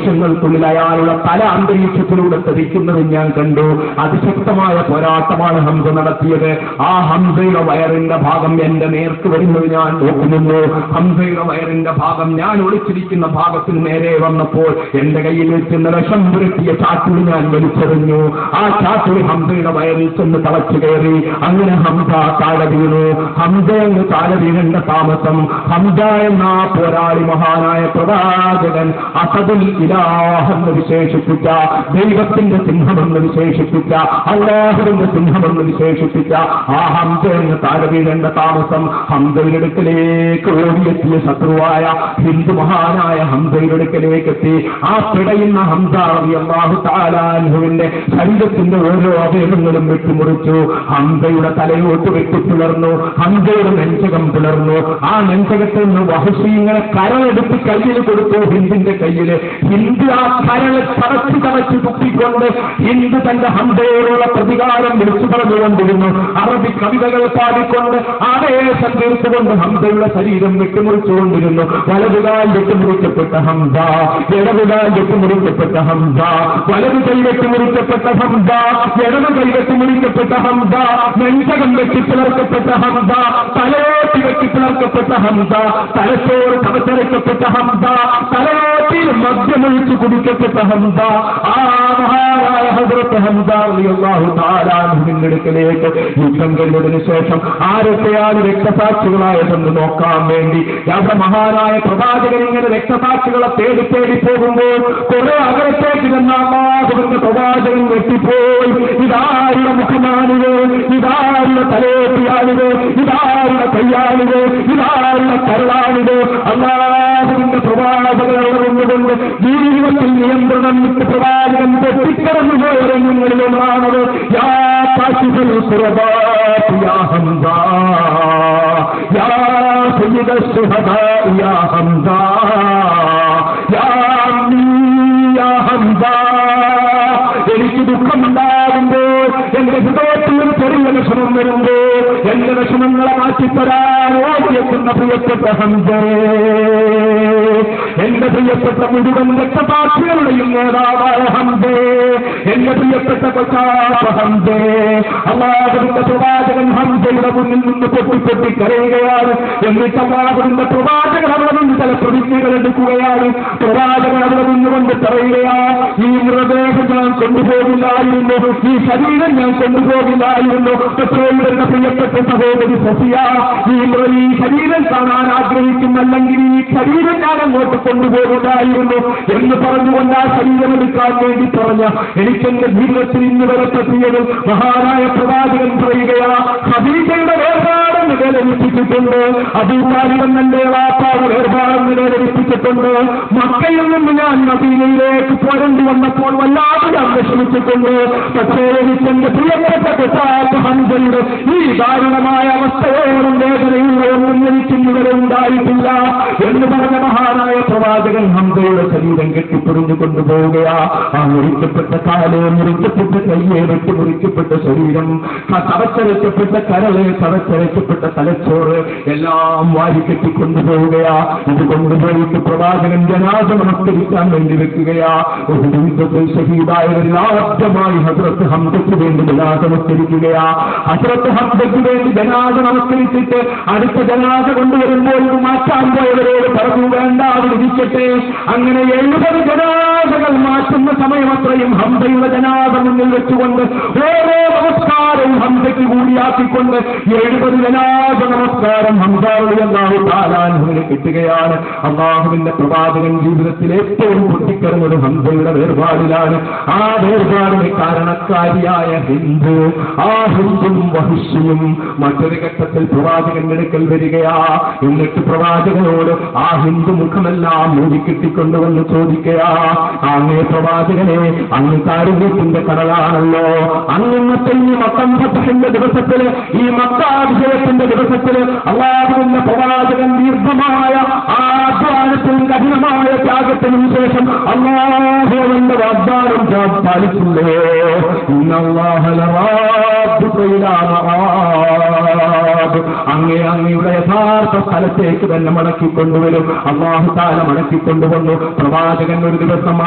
നിമിഷങ്ങൾക്കുള്ളിൽ അയാളുടെ തല അന്തരീക്ഷത്തിലൂടെ തെറിക്കുന്നത് ഞാൻ കണ്ടു. അതിശക്തമായ പോരാട്ടമാണ് ഹംസ നടത്തിയത്. ആ ഹംസയുടെ വയറിന്റെ ഭാഗം എന്റെ നേർക്ക് വരുന്നത് ഞാൻ നോക്കുന്നു. ഹംസയുടെ വയറിന്റെ ഭാഗം ഞാൻ ഒളിച്ചിരിക്കുന്ന ഭാഗത്തിന് നേരെ വന്നപ്പോൾ എന്റെ കയ്യിൽ വെച്ചുന്ന വിഷം പുരട്ടിയ ചാട്ടുളി ഞാൻ വലിച്ചെറിഞ്ഞു. ആ ചാട്ടുളി ഹംസയുടെ വയറിൽ ചെന്ന് തളച്ചു കയറി. അങ്ങനെ ഹംസ താഴെ വീണു. ഹംസ എന്ന് താഴെ വീഴേണ്ട താമസം ഹംസ എന്ന പോരാളി മഹാനായ പ്രവാചകൻ അസദുൽ ഇലാഹ് എന്ന് വിശേഷിപ്പിച്ച, ദൈവത്തിന്റെ സിംഹമെന്ന് വിശേഷിപ്പിച്ച, അല്ലാഹുവിന്റെ സിംഹമെന്ന് വിശേഷിപ്പിച്ച ആ ഹംസ എന്ന് താഴെ വീഴേണ്ട താമസം ഹംസയുടെ അടുക്കലേക്ക് ഓടിയെത്തിയ ശത്രുവായ ഹിന്ദു മഹാനായ ഹംസയുടെ അടുക്കലേക്ക് എത്തി. ആ പിടയുന്ന ഹംസ റളിയല്ലാഹു തആല അൻഹുവിന്റെ ശരീരത്തിന്റെ ഓരോ അവയവങ്ങളും വെട്ടിമുറിച്ചു. ഹംസയുടെ തലയോട്ട് വെട്ടിപ്പിളർന്നു. ഹംസയുടെ നെഞ്ചകം പിളർന്നു. ആ നെഞ്ചകത്തിൽ നിന്ന് വഹശി ഇങ്ങനെ കരളെടുത്ത് കയ്യിൽ കൊടുത്തു ഹിന്ദിന്റെ കയ്യിൽ. ഹിന്ദു ആ കരളെ തടച്ചു തുപ്പിക്കൊണ്ട് ഹിന്ദു തന്റെ ഹംസയോടുള്ള പ്രതികാരം വിളിച്ചു പറഞ്ഞുകൊണ്ടിരുന്നു. അറബി കവിതകൾ പാടിക്കൊണ്ട് ആവേശം തീർത്തുകൊണ്ട് ഹംസയുടെ ശരീരം വെട്ടിമുറിച്ചുകൊണ്ടിരുന്നു. വലതുകാൽ വെട്ടിമുറിക്കപ്പെട്ട ഹംസ, ഇടതുകാൽ വെട്ടിമുറിക്കപ്പെട്ട ഹംസ, വലതു കൈ വെട്ടിമുറിക്കപ്പെട്ട ഹംസ, ഇടതു കൈ വെട്ടിമുറിക്കപ്പെട്ട ഹംസ, നെഞ്ചകം വെട്ടിപ്പിളർക്കപ്പെട്ട ഹംസ, തലയോട്ടി വെട്ടിപ്പിളർക്കപ്പെട്ട ഹംസ, തലച്ചോറ് കവച്ചരക്കപ്പെട്ട ഹംസ, തലയോട്ടിൽ മദ്യമൊഴിച്ചു കുടിക്കപ്പെട്ട ഹംസ. ആ മഹാനായ ഹദ്റത്ത് ഹംസ റളിയല്ലാഹു തആല അൻഹുവിന്റെ അടുക്കലേക്ക് യുദ്ധം കഴിഞ്ഞതിന് ശേഷം ആരൊക്കെയാണ് രക്തസാക്ഷികളായതെന്ന് നോക്കാൻ വേണ്ടി അവിടെ മഹാനായ പ്രവാചകൻ ഇങ്ങനെ രക്തസാക്ഷികളെ തേടി പോകുമ്പോൾ കുറെ അകലത്തേക്ക് ചെന്ന അല്ലാഹുവിന്റെ പ്രവാചകൻ വെട്ടിപ്പോയി. ഇതാരുടെ മുഖമാണിത്, ഇതാരുടെ തലയോട്ടിയാണിത്, ഇതാരുടെ കയ്യാണിത്, ഇതാരുടെ കരളാണിത്. അല്ലാഹുവിന്റെ പ്രവാചകനോട് നിന്നുകൊണ്ട് ജീവിതത്തിൽ നിയന്ത്രണം വിട്ട് പ്രവാചകൻ തെറ്റിക്കടന്നു പോയ രംഗങ്ങളിലൊന്നാണത്. യാ കാശിഫുൽ ഖുറബാത്ത് യാ ഹംസ, യാ സയ്യിദ ശുഹദാ യാ ഹംസ, യാ അമ്മീ യാ ഹംസ. എനിക്ക് ദുഃഖമുണ്ടാകുമ്പോൾ, എന്റെ ഹൃദയത്തിൽ ഒരു ചെറിയ വിഷമം വരുമ്പോൾ എന്റെ വിഷമങ്ങളെ മാറ്റിത്തരാൻ ഓടിയെത്തുന്ന പ്രിയപ്പെട്ട ഹംസയെ, എന്റെ പ്രിയപ്പെട്ട മുഴുവൻ രക്തസാക്ഷികളുടെയും നേതാവായ ഹംസയെ, എന്റെ പ്രിയപ്പെട്ട കൊച്ചാപ്പ ഹംസയെ, അല്ലാഹുവിന്റെ പ്രവാചകൻ ഹംസയുടെ മുന്നിൽ നിന്ന് പൊട്ടി കരയുകയാണ്. എന്നിട്ട് അല്ലാഹുവിന്റെ പ്രവാചകൻ അവിടെ നിന്ന് ചില പ്രതിജ്ഞകൾ എടുക്കുകയാണ്. പ്രവാചകൻ അവിടെ നിന്നുകൊണ്ട് പറയുകയാണ്, ഈ മൃതദേഹം ഞാൻ കൊണ്ടുപോകില്ലായിരുന്നു, ഈ ശരീരം ഞാൻ കൊണ്ടുപോകില്ലായിരുന്നു. പക്ഷേ ഇവരുടെ പ്രിയപ്പെട്ട സഹോദരി സഫിയ, ഈ ശരീരം കാണാൻ ആഗ്രഹിക്കുന്നല്ലെങ്കിൽ ഈ ശരീരം ഞാൻ അങ്ങോട്ട് കൊണ്ടുപോകില്ലായിരുന്നു എന്ന് പറഞ്ഞുകൊണ്ട് ആ ശരീരം എടുക്കാൻ വേണ്ടി പറഞ്ഞ എനിക്കെന്റെ ജീവിതത്തിൽ ഇന്ന് വരെ പറ്റിയത് മഹാനായ പ്രവാചകൻ പറയുകയാ. ഖദീജയുടെ വേർപാടെന്ന് വേദനിപ്പിച്ചിട്ടുണ്ട്, അബൂതാലിബ് എന്റെ വാപ്പാവ് വേർപാടെന്ന് വേദനിപ്പിച്ചിട്ടുണ്ട്. മക്കയിൽ നിന്ന് ഞാൻ മദീനയിലേക്ക് പോരേണ്ടി വന്നപ്പോൾ വല്ലാതെ ഞാൻ വിഷമിച്ചിട്ടുണ്ട്. പക്ഷേ എനിക്കെന്റെ പ്രിയപ്പെട്ട കൊച്ചാപ്പ ഹംസയുടെ ഈ ദാരുണമായ അവസ്ഥയോടും വേദനയുള്ളതൊന്നും എനിക്കിന്നുവരെ ഉണ്ടായിട്ടില്ല എന്ന് പറഞ്ഞ മഹാനായ പ്രവാചകൻ ഹംസയുടെ ശരീരം കെട്ടിപ്പൊറിഞ്ഞു കൊണ്ടുപോവുകയാ. ആ മുറിക്കപ്പെട്ട കാല്, മുറിക്കപ്പെട്ട കയ്യെ, വെട്ടിമുറിക്കപ്പെട്ട ശരീരം, തവച്ചരക്കപ്പെട്ട കരള്, തവച്ചരക്കപ്പെട്ട തലച്ചോറ് എല്ലാം വാരി കെട്ടിക്കൊണ്ടുപോവുകയാ. ഇത് കൊണ്ടുപോയിട്ട് പ്രവാചകൻ ജനാസ നമസ്കരിക്കാൻ വേണ്ടി വെക്കുകയാ. ഒരു യുദ്ധത്തിൽ ഷഹീദായവരിൽ ആദ്യമായി ഹസ്രത്ത് ഹംസയ്ക്ക് വേണ്ടി ജനാസ നമസ്കരിക്കുകയാ. ഹസ്രത്ത് ഹംസയ്ക്ക് വേണ്ടി ജനാസ നമസ്കരിച്ചിട്ട് അടുത്ത ജനാസ കൊണ്ടുവരുമ്പോൾ മാറ്റാൻ പോയവരോട് പറഞ്ഞു, വേണ്ട അവർ ഇരിക്കട്ടെ. അങ്ങനെ 70 ജനാസകൾ മാറ്റുന്ന സമയമത്രയും ഹംസയുടെ ജനാസ മുന്നിൽ വെച്ചുകൊണ്ട് ഓരോ നമസ്കാരവും ഹംസയ്ക്ക് കൂടിയാക്കിക്കൊണ്ട് 70 ജനാസ നമസ്കാരം ഹംസ റളിയല്ലാഹു തആല അൻഹുവിന് കിട്ടുകയാണ്. അല്ലാഹുവിന്റെ പ്രവാചകൻ ജീവിതത്തിൽ ഏറ്റവും പൊട്ടിക്കറിഞ്ഞത് ഹംസയുടെ വേർപാടിലാണ്. ആ വേർപാടിന് കാരണക്കാരിയായ ഹിന്ദു, ആ ഹിന്ദും വഹിഷ്യും മറ്റൊരു ഘട്ടത്തിൽ പ്രവാചകന്റെ അടുക്കൽ വരികയാ. എന്നിട്ട് പ്രവാചകനോട് ആ ഹിന്ദു മുഖമെല്ലാം മൂടിക്കെട്ടിക്കൊണ്ടുവന്ന് ചോദിക്കയാ, അങ്ങേ പ്രവാചകനെ അങ്ങ് കാരുണ്യത്തിന്റെ കടലാണല്ലോ. അങ്ങത്തെ ഈ മക്കം ഫതഹിന്റെ ദിവസത്തില്, ഈ മക്കാ വിജയത്തിന്റെ ദിവസത്തില് അല്ലാഹുവിന്റെ പ്രവാചകൻ ദീർഘമായ ആധ്വാനത്തിനും കഠിനമായ ത്യാഗത്തിനും ശേഷം അല്ലാഹുവിന്റെ വാഗ്ദാനം പാലിച്ചില്ലേ? ഇന്നല്ലാഹ ലറാദ്ദുക ഇലാ മആബ്. അങ്ങയുടെ യഥാർത്ഥ സ്ഥലത്തേക്ക് തന്നെ മടക്കിക്കൊണ്ടുവരും. അല്ലാഹു തആല മടക്കിക്കൊണ്ടുവന്നു. പ്രവാചകൻ ഒരു ദിവസം